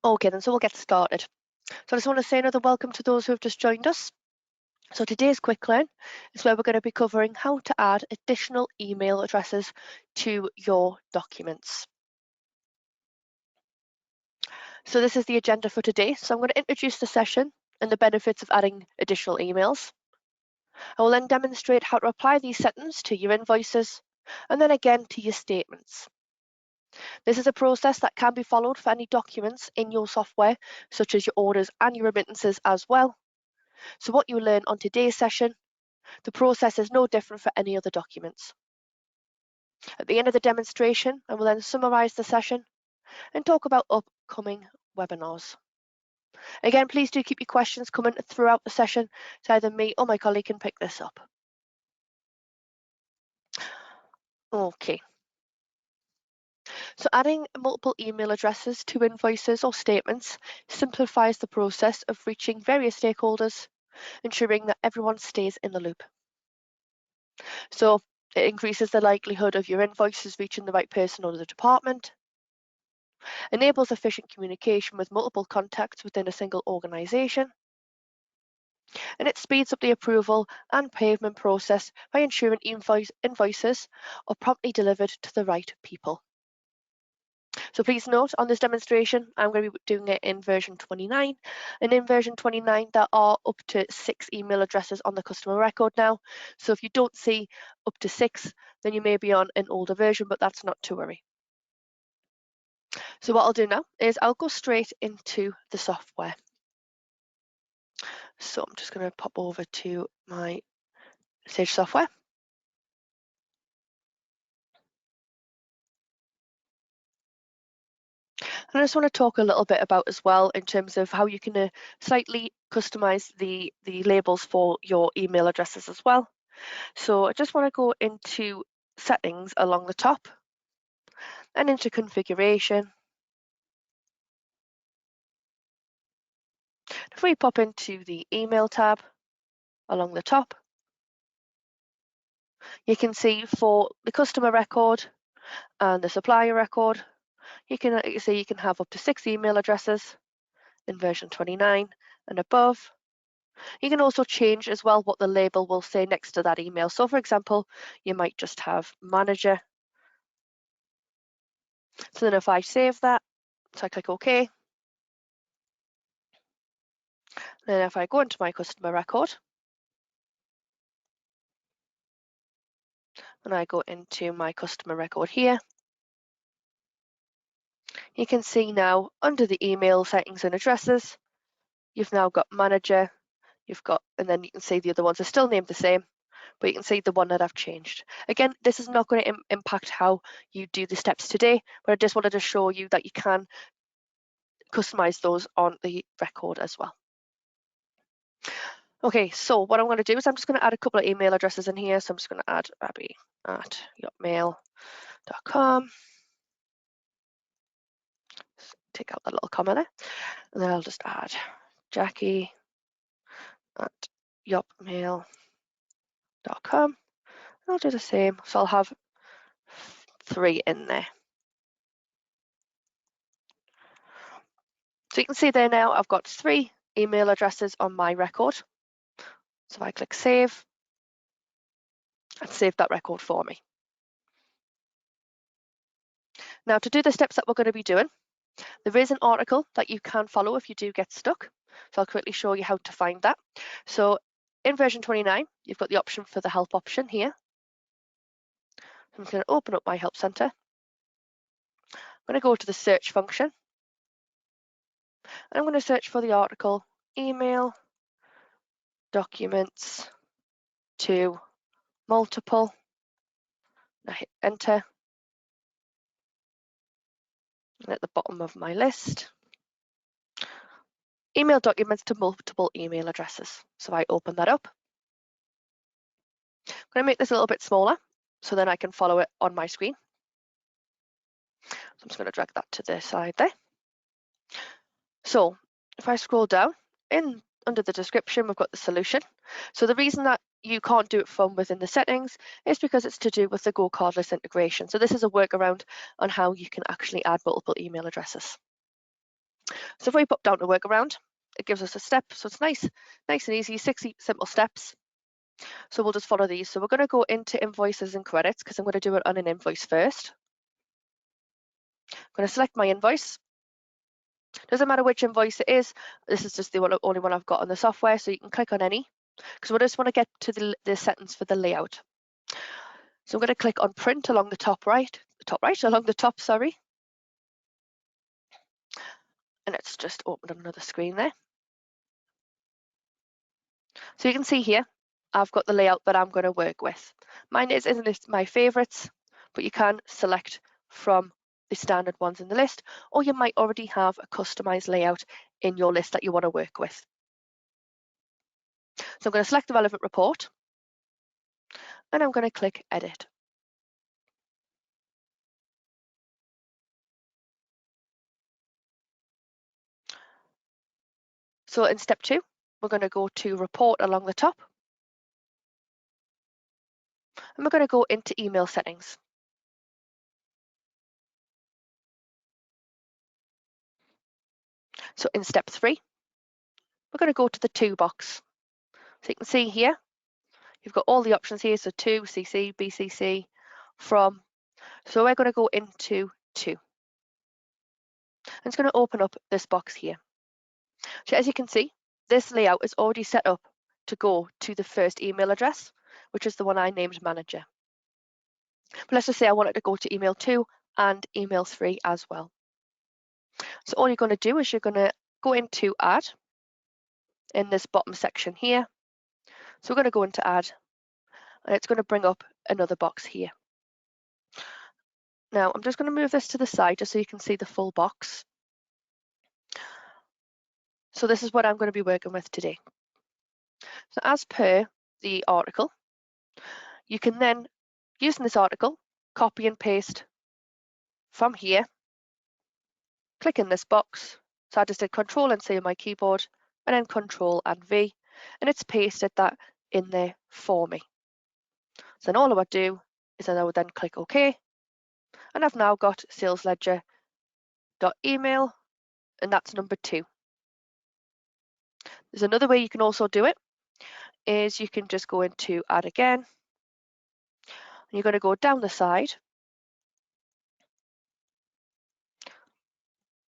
Okay then, so we'll get started. So I just want to say another welcome to those who have just joined us. So today's Quick Learn is where we're going to be covering how to add additional email addresses to your documents. So this is the agenda for today. So I'm going to introduce the session and the benefits of adding additional emails. I will then demonstrate how to apply these settings to your invoices and then again to your statements. This is a process that can be followed for any documents in your software, such as your orders and your remittances as well. So what you learn on today's session, the process is no different for any other documents. At the end of the demonstration, I will then summarise the session and talk about upcoming webinars. Again, please do keep your questions coming throughout the session, so either me or my colleague can pick this up. Okay. So adding multiple email addresses to invoices or statements simplifies the process of reaching various stakeholders, ensuring that everyone stays in the loop. So it increases the likelihood of your invoices reaching the right person or the department, enables efficient communication with multiple contacts within a single organisation, and it speeds up the approval and payment process by ensuring invoices are promptly delivered to the right people. So please note, on this demonstration, I'm going to be doing it in version 29. And in version 29, there are up to 6 email addresses on the customer record now. So if you don't see up to 6, then you may be on an older version, but that's not to worry. So what I'll do now is I'll go straight into the software. So I'm just going to pop over to my Sage software. And I just want to talk a little bit about as well in terms of how you can slightly customize the labels for your email addresses as well. So I just want to go into settings along the top and into configuration. If we pop into the email tab along the top, you can see for the customer record and the supplier record, you can see you can have up to 6 email addresses in version 29 and above. You can also change as well what the label will say next to that email. So for example, you might just have manager. So then if I save that, so I click OK. Then if I go into my customer record, and I go into my customer record here, you can see now under the email settings and addresses, you've now got manager, and then you can see the other ones are still named the same, but you can see the one that I've changed. Again, this is not going to impact how you do the steps today, but I just wanted to show you that you can customize those on the record as well. Okay, so what I'm going to do is I'm just going to add a couple of email addresses in here. So I'm just going to add abby@yotmail.com. Take out that little comma there. And then I'll just add Jackie@yotmail.com. I'll do the same. So I'll have 3 in there. So you can see there now I've got 3 email addresses on my record. So if I click save, and save that record for me. Now to do the steps that we're going to be doing, there is an article that you can follow if you do get stuck. So I'll quickly show you how to find that. So in version 29, you've got the option for the help option here. I'm going to open up my help center. I'm going to go to the search function. And I'm going to search for the article, email documents to multiple. I hit enter. And at the bottom of my list, email documents to multiple email addresses. So I open that up. I'm going to make this a little bit smaller so then I can follow it on my screen. So I'm just going to drag that to the side there. So if I scroll down, under the description, we've got the solution. So the reason that you can't do it from within the settings is because it's to do with the Go Cardless integration. So this is a workaround on how you can actually add multiple email addresses. So if we pop down to workaround, it gives us a step. So it's nice and easy, 60 simple steps. So we'll just follow these. So we're going to go into invoices and credits because I'm going to do it on an invoice first. I'm going to select my invoice. Doesn't matter which invoice it is. This is just the only one I've got on the software, so you can click on any because we just want to get to the sentence for the layout. So I'm going to click on print along the top right, along the top, sorry. And it's just opened up another screen there. So you can see here, I've got the layout that I'm going to work with. Mine isn't my favorites, but you can select from the standard ones in the list, or you might already have a customized layout in your list that you want to work with. So I'm going to select the relevant report, and I'm going to click edit. So in step 2, we're going to go to report along the top, and we're going to go into email settings. So in step 3, we're going to go to the to box. So you can see here, you've got all the options here. So to, CC, BCC, from. So we're going to go into to. And it's going to open up this box here. So as you can see, this layout is already set up to go to the first email address, which is the one I named manager. But let's just say I wanted to go to email 2 and email 3 as well. So all you're going to do is you're going to go into add in this bottom section here. So we're going to go into add, and it's going to bring up another box here. Now I'm just going to move this to the side just so you can see the full box. So this is what I'm going to be working with today. So as per the article, you can then, using this article, copy and paste from here, click in this box. So I just did Control and C on my keyboard, and then Control and V, and it's pasted that in there for me. So then all I would do is I would then click OK, and I've now got sales ledger.email, and that's number 2. There's another way you can also do it, is you can just go into add again, and you're going to go down the side.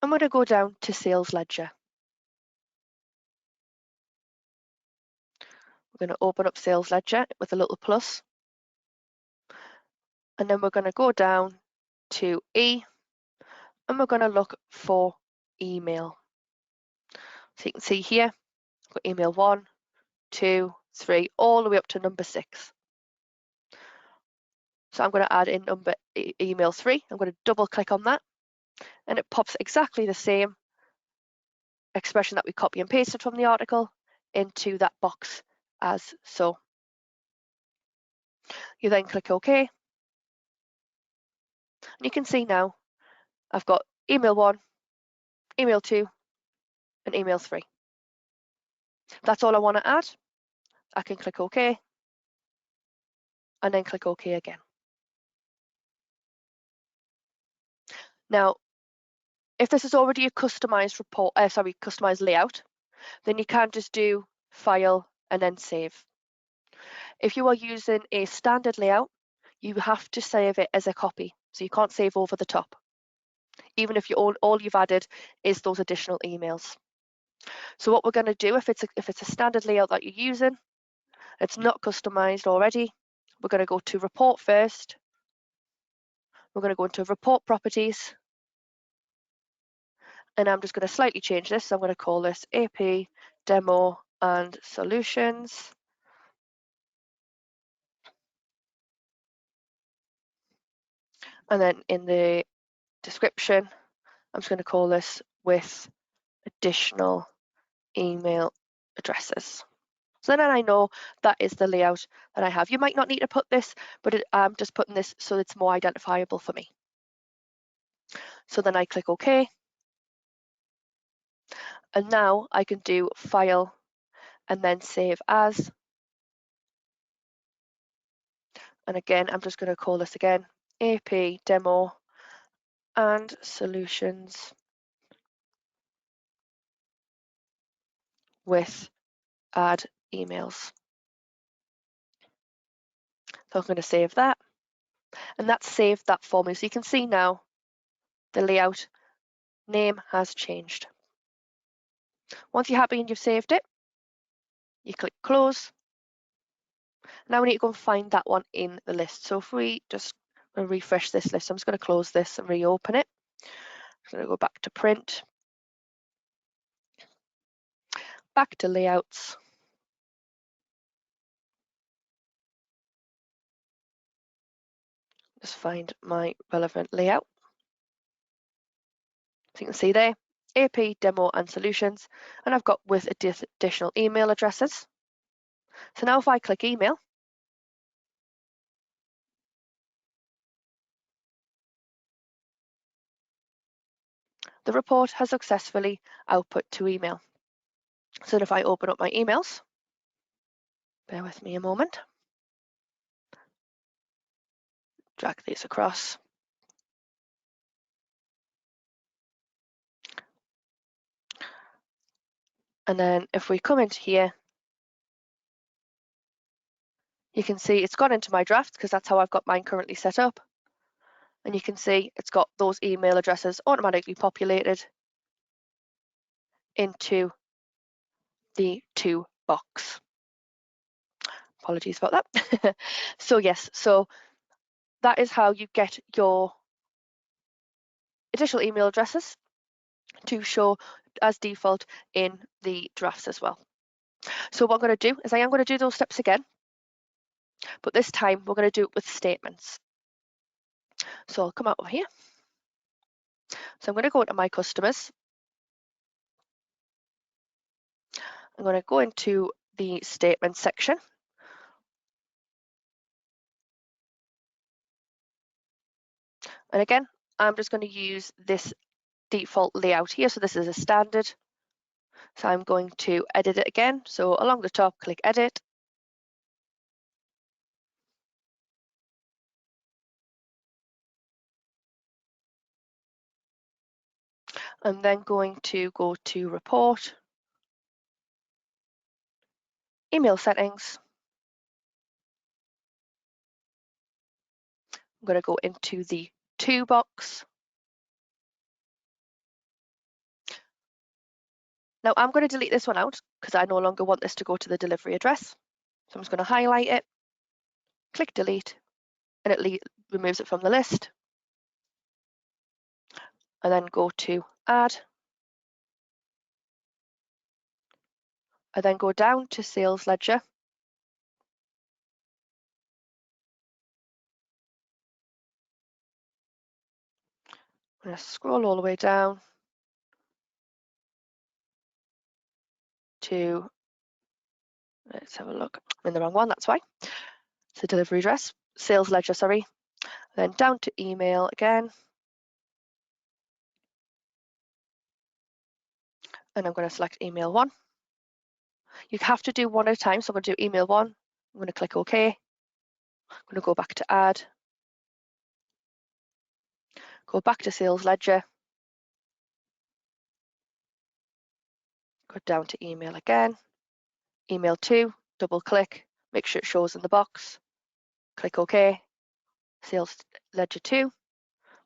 I'm going to go down to sales ledger. We're going to open up sales ledger with a little plus. And then we're going to go down to E, and we're going to look for email. So you can see here, I've got email 1, 2, 3, all the way up to number 6. So I'm going to add in email 3. I'm going to double click on that, and it pops exactly the same expression that we copy and pasted from the article into that box as so. You then click OK, and you can see now I've got email 1, email 2, and email 3. If that's all I want to add, I can click OK, and then click OK again. Now, if this is already a customized customized layout, then you can just do File and then Save. If you are using a standard layout, you have to save it as a copy, so you can't save over the top, even if all you've added is those additional emails. So what we're going to do, if it's a standard layout that you're using, it's not customized already, we're going to go to Report first. We're going to go into Report Properties, and I'm just going to slightly change this. So I'm going to call this AP Demo and Solutions. And then in the description, I'm just going to call this with additional email addresses. So then I know that is the layout that I have. You might not need to put this, but I'm just putting this so it's more identifiable for me. So then I click OK. And now I can do File and then Save As. And again, I'm just going to call this again AP Demo and Solutions. with add emails. So I'm going to save that, and that's saved that for me. So you can see now the layout name has changed. Once you're happy and you've saved it, you click close. Now we need to go and find that one in the list. So if we just refresh this list, I'm just going to close this and reopen it. I'm going to go back to print, back to layouts. Just find my relevant layout. So you can see there, AP, demo and solutions, and I've got with additional email addresses. So now if I click email, the report has successfully output to email. So if I open up my emails, bear with me a moment, drag these across. And then if we come into here, you can see it's gone into my draft because that's how I've got mine currently set up. And you can see it's got those email addresses automatically populated into the to box. Apologies about that. So yes, so that is how you get your additional email addresses to show as default in the drafts as well. So what I'm going to do is I am going to do those steps again, but this time we're going to do it with statements. So I'll come out of here. So I'm going to go into my customers. I'm going to go into the statement section. And again, I'm just going to use this default layout here. So this is a standard. So I'm going to edit it again. So along the top, click edit. I'm then going to go to report, email settings. I'm going to go into the to box. Now I'm going to delete this one out because I no longer want this to go to the delivery address. So I'm just going to highlight it, click delete, and it removes it from the list. And then go to add. I then go down to sales ledger. I'm going to scroll all the way down to, let's have a look, I'm in the wrong one, that's why. So delivery address, sales ledger, sorry. Then down to email again. And I'm going to select email 1. You have to do one at a time, so I'm going to do email 1. I'm going to click OK. I'm going to go back to add. Go back to sales ledger. Go down to email again. Email 2, double click, make sure it shows in the box. Click OK. Sales ledger 2.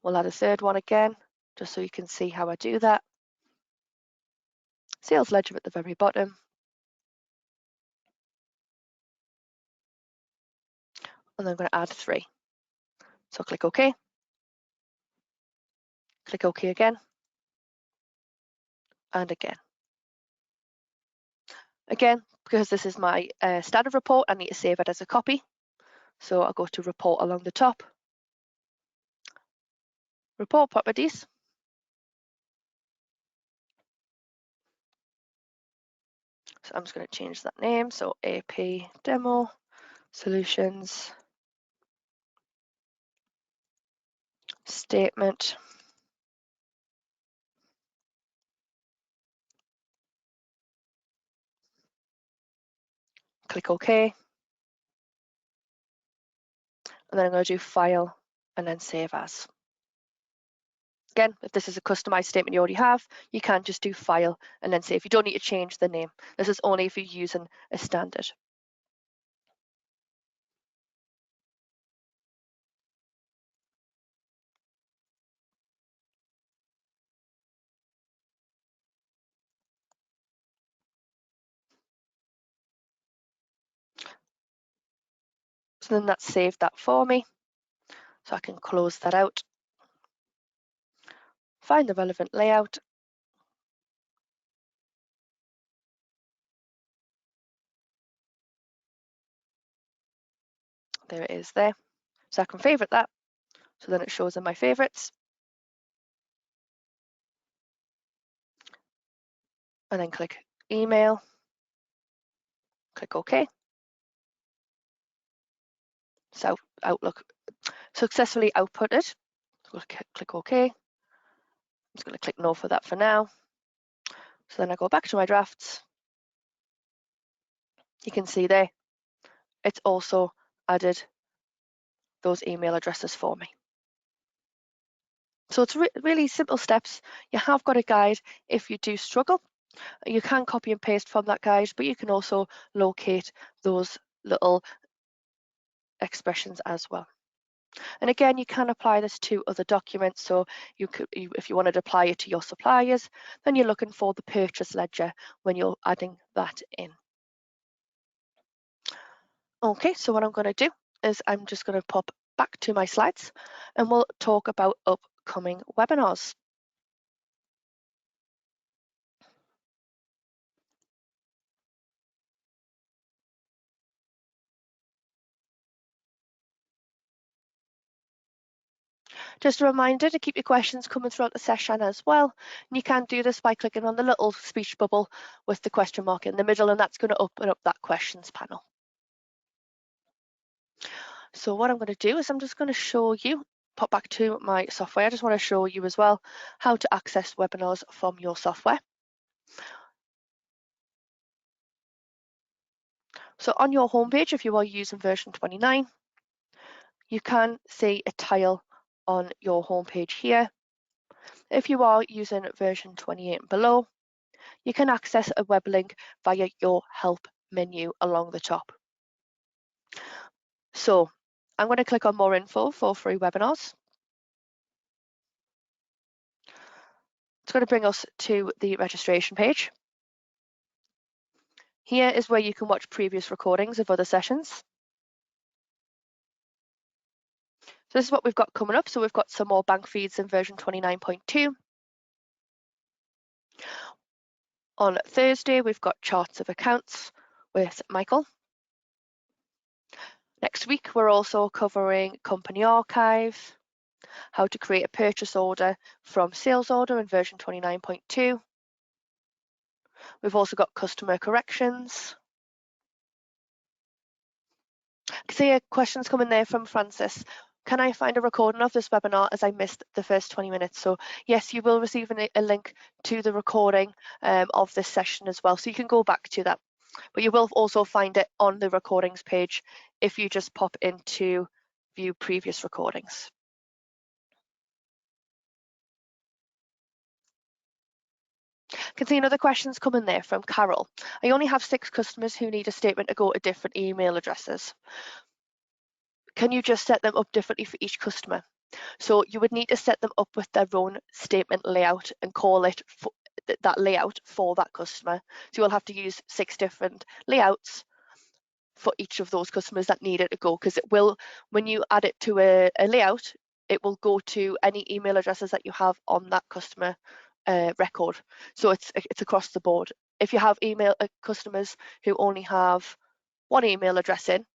We'll add a third one again, just so you can see how I do that. Sales ledger at the very bottom. And then I'm going to add 3. So click OK. Click OK again. And again. Again, because this is my standard report, I need to save it as a copy. So I'll go to report along the top. Report properties. So I'm just going to change that name. So AP Demo Solutions Statement. Click OK. And then I'm going to do File and then Save As. again, if this is a customized statement you already have, you can just do File and then save. You don't need to change the name. This is only if you're using a standard. So then that's saved that for me. So I can close that out, find the relevant layout, there it is there. So I can favorite that. So then it shows in my favorites. And then click email, click OK. So Outlook successfully outputted. So click OK. I'm just going to click no for that for now. So then I go back to my drafts. You can see there, it's also added those email addresses for me. So it's really simple steps. You have got a guide if you do struggle. You can copy and paste from that guide, but you can also locate those little expressions as well. And again, you can apply this to other documents. So if you wanted to apply it to your suppliers, then you're looking for the purchase ledger when you're adding that in. Okay, so what I'm going to do is I'm just going to pop back to my slides and we'll talk about upcoming webinars. Just a reminder to keep your questions coming throughout the session as well. And you can do this by clicking on the little speech bubble with the question mark in the middle, and that's going to open up that questions panel. So what I'm going to do is I'm just going to show you, pop back to my software. I just want to show you as well how to access webinars from your software. So on your homepage, if you are using version 29, you can see a tile on your homepage here. If you are using version 28 and below, you can access a web link via your help menu along the top. So I'm going to click on more info for free webinars. It's going to bring us to the registration page. Here is where you can watch previous recordings of other sessions. So this is what we've got coming up. So we've got some more bank feeds in version 29.2. On Thursday, we've got charts of accounts with Michael. Next week, we're also covering company archive, how to create a purchase order from sales order in version 29.2. We've also got customer corrections. I can see a question's coming there from Francis. Can I find a recording of this webinar as I missed the first 20 minutes? So yes, you will receive a link to the recording of this session as well. So you can go back to that, but you will also find it on the recordings page if you just pop into view previous recordings. I can see another question's coming there from Carol. I only have 6 customers who need a statement to go to different email addresses. Can you just set them up differently for each customer? So you would need to set them up with their own statement layout and call it that layout for that customer. So you'll have to use 6 different layouts for each of those customers that need it to go, because it will, when you add it to a layout, it will go to any email addresses that you have on that customer record. So it's across the board. If you have email customers who only have one email address in,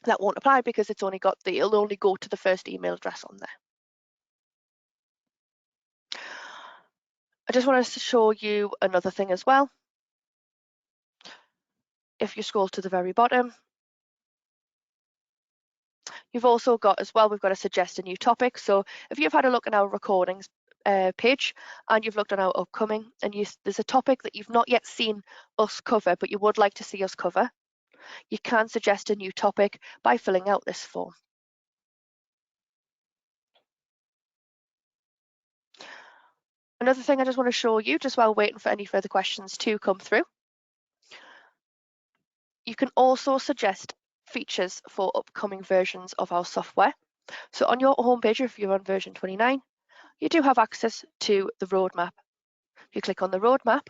that won't apply because it'll only go to the first email address on there. I just wanted to show you another thing as well. If you scroll to the very bottom, you've also got as well, we've got to suggest a new topic. So if you've had a look at our recordings page and you've looked at our upcoming and there's a topic that you've not yet seen us cover, but you would like to see us cover, you can suggest a new topic by filling out this form. Another thing I just want to show you, just while waiting for any further questions to come through, you can also suggest features for upcoming versions of our software. So on your homepage, if you're on version 29, you do have access to the roadmap. You click on the roadmap.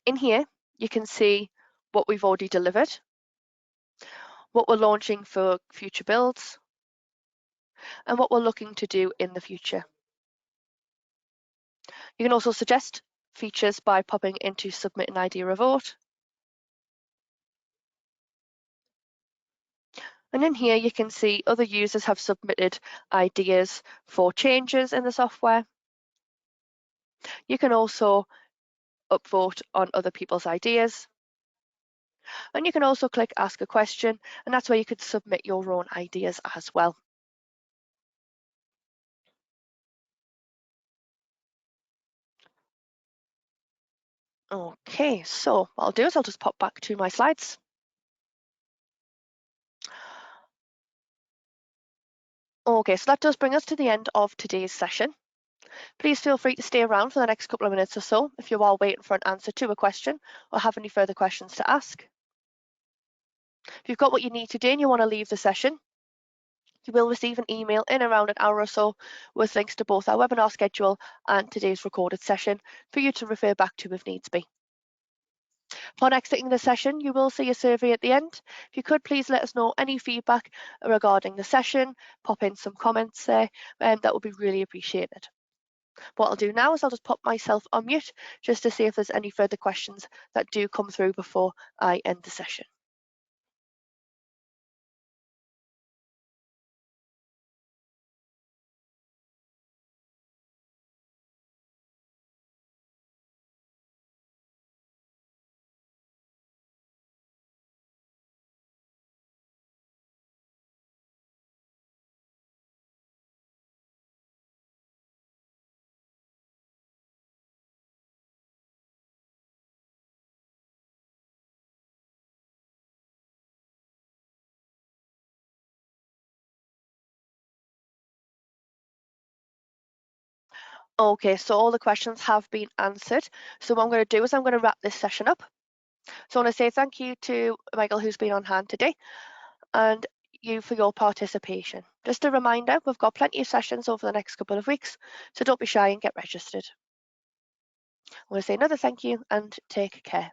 In here, you can see what we've already delivered, what we're launching for future builds, and what we're looking to do in the future. You can also suggest features by popping into Submit an Idea or Vote. And in here, you can see other users have submitted ideas for changes in the software. You can also upvote on other people's ideas. And you can also click Ask a Question, and that's where you could submit your own ideas as well. Okay, so what I'll do is I'll just pop back to my slides. Okay, so that does bring us to the end of today's session. Please feel free to stay around for the next couple of minutes or so if you are waiting for an answer to a question or have any further questions to ask. If you've got what you need to do and you want to leave the session, you will receive an email in around an hour or so with links to both our webinar schedule and today's recorded session for you to refer back to if needs be. Upon exiting the session, you will see a survey at the end. If you could please let us know any feedback regarding the session, pop in some comments there, and that would be really appreciated. What I'll do now is I'll just pop myself on mute just to see if there's any further questions that do come through before I end the session. Okay, so all the questions have been answered. So what I'm going to do is I'm going to wrap this session up. So I want to say thank you to Michael who's been on hand today and you for your participation. Just a reminder, we've got plenty of sessions over the next couple of weeks, so don't be shy and get registered. I want to say another thank you and take care.